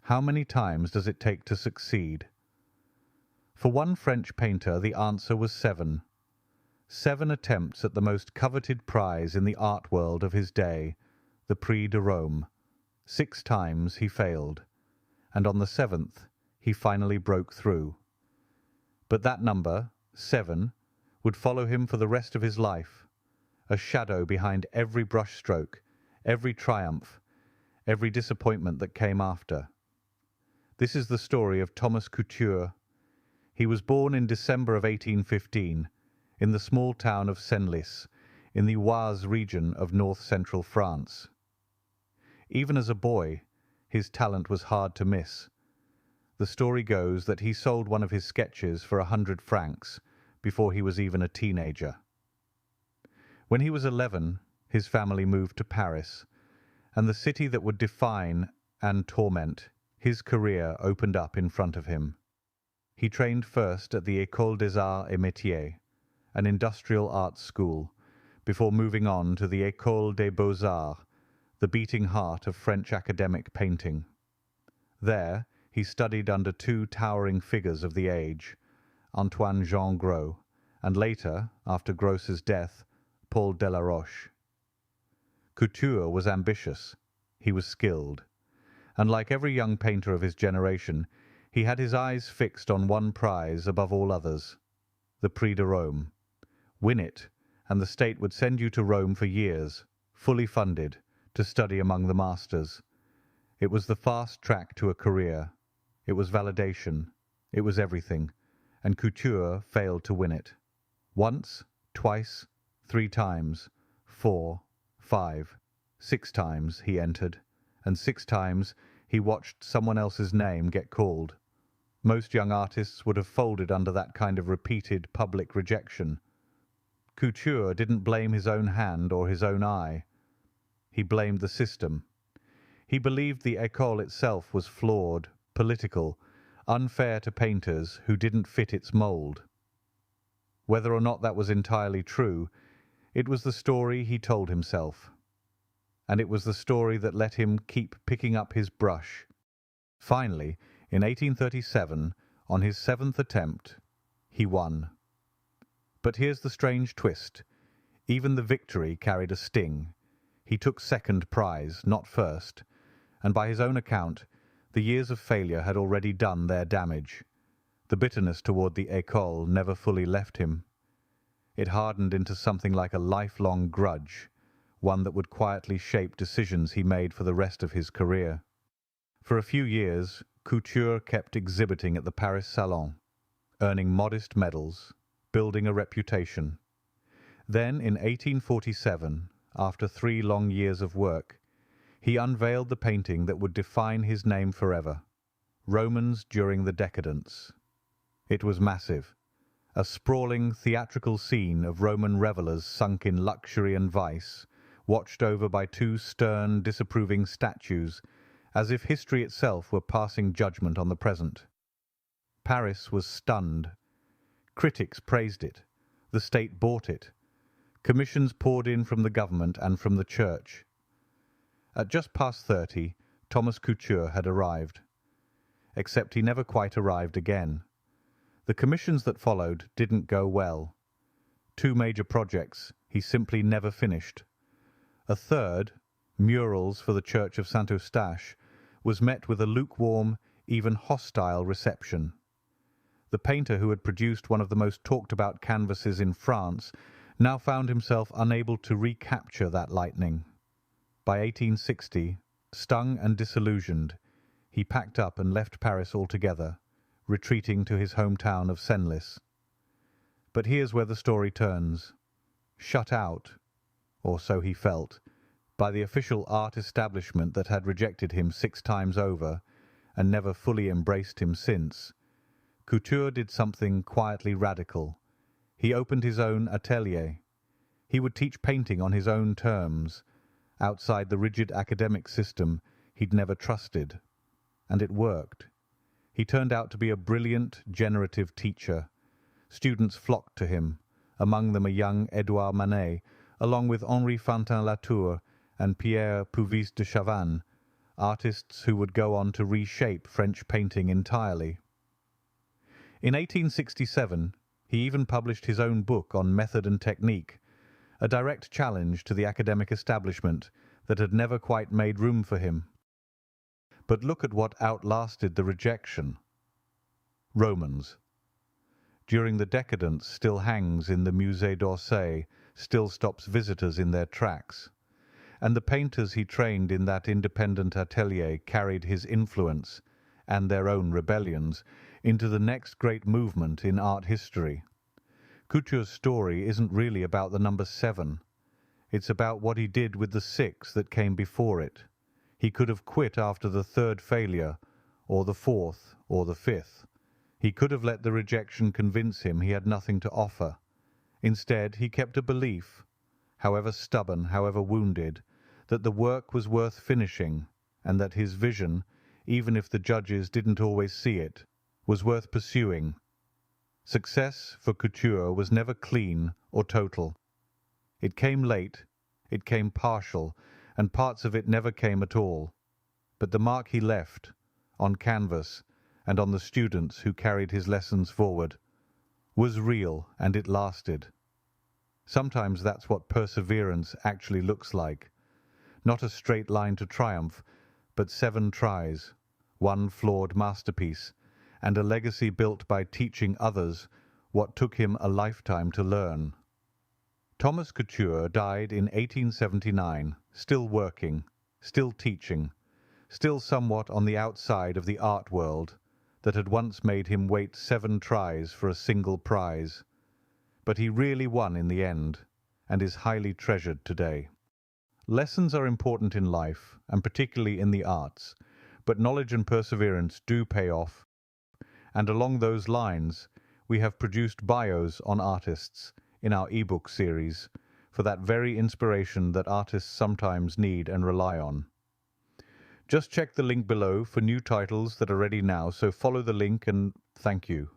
How many times does it take to succeed? For one French painter the answer was 7. 7 attempts at the most coveted prize in the art world of his day, the Prix de Rome. 6 times he failed, and on the 7th he finally broke through. But that number, 7, would follow him for the rest of his life, a shadow behind every brushstroke, every triumph, every disappointment that came after. This is the story of Thomas Couture. He was born in December of 1815 in the small town of Senlis, in the Oise region of north-central France. Even as a boy, his talent was hard to miss. The story goes that he sold one of his sketches for 100 francs before he was even a teenager. When he was 11, his family moved to Paris, and the city that would define and torment his career opened up in front of him. He trained first at the École des Arts et Métiers, an industrial arts school, before moving on to the École des Beaux-Arts, the beating heart of French academic painting. There he studied under 2 towering figures of the age, Antoine Jean Gros, and later, after Gros's death, Paul Delaroche. Couture was ambitious, he was skilled, and like every young painter of his generation, he had his eyes fixed on one prize above all others, the Prix de Rome. Win it, and the state would send you to Rome for years, fully funded, to study among the masters. It was the fast track to a career. It was validation. It was everything, and Couture failed to win it. Once, twice, 3 times, 4, 5, 6 times he entered, and 6 times he watched someone else's name get called. Most young artists would have folded under that kind of repeated public rejection. Couture didn't blame his own hand or his own eye. He blamed the system. He believed the école itself was flawed, political, unfair to painters who didn't fit its mould. Whether or not that was entirely true, it was the story he told himself. And it was the story that let him keep picking up his brush. Finally, in 1837, on his 7th attempt, he won. But here's the strange twist. Even the victory carried a sting. He took 2nd prize, not 1st, and by his own account, the years of failure had already done their damage. The bitterness toward the école never fully left him. It hardened into something like a lifelong grudge, one that would quietly shape decisions he made for the rest of his career. For a few years, Couture kept exhibiting at the Paris Salon, earning modest medals, building a reputation. Then, in 1847, after 3 long years of work, he unveiled the painting that would define his name forever, Romans during the Decadence. It was massive, a sprawling theatrical scene of Roman revellers sunk in luxury and vice, watched over by 2 stern, disapproving statues, as if history itself were passing judgment on the present. Paris was stunned. Critics praised it. The state bought it. Commissions poured in from the government and from the church. At just past 30, Thomas Couture had arrived. Except he never quite arrived again. The commissions that followed didn't go well. 2 major projects he simply never finished. A third, murals for the Church of Saint-Eustache, was met with a lukewarm, even hostile reception. The painter who had produced one of the most talked-about canvases in France now found himself unable to recapture that lightning. By 1860, stung and disillusioned, he packed up and left Paris altogether, retreating to his hometown of Senlis. But here's where the story turns. Shut out, or so he felt, by the official art establishment that had rejected him 6 times over and never fully embraced him since, Couture did something quietly radical. He opened his own atelier. He would teach painting on his own terms, outside the rigid academic system he'd never trusted. And it worked. He turned out to be a brilliant, generative teacher. Students flocked to him, among them a young Édouard Manet, along with Henri Fantin-Latour and Pierre Puvis de Chavannes, artists who would go on to reshape French painting entirely. In 1867, he even published his own book on method and technique, a direct challenge to the academic establishment that had never quite made room for him. But look at what outlasted the rejection. Romans. During the Decadence still hangs in the Musée d'Orsay, still stops visitors in their tracks. And the painters he trained in that independent atelier carried his influence, and their own rebellions, into the next great movement in art history. Couture's story isn't really about the number 7. It's about what he did with the 6 that came before it. He could have quit after the 3rd failure, or the 4th, or the 5th. He could have let the rejection convince him he had nothing to offer. Instead, he kept a belief, however stubborn, however wounded, that the work was worth finishing, and that his vision, even if the judges didn't always see it, was worth pursuing. Success for Couture was never clean or total. It came late, it came partial, and parts of it never came at all. But the mark he left, on canvas and on the students who carried his lessons forward, was real, and it lasted. Sometimes that's what perseverance actually looks like. Not a straight line to triumph, but 7 tries, 1 flawed masterpiece, and a legacy built by teaching others what took him a lifetime to learn. Thomas Couture died in 1879, still working, still teaching, still somewhat on the outside of the art world that had once made him wait 7 tries for a single prize. But he really won in the end, and is highly treasured today. Lessons are important in life, and particularly in the arts, but knowledge and perseverance do pay off. And along those lines, we have produced bios on artists in our ebook series for that very inspiration that artists sometimes need and rely on. Just check the link below for new titles that are ready now, so follow the link and thank you.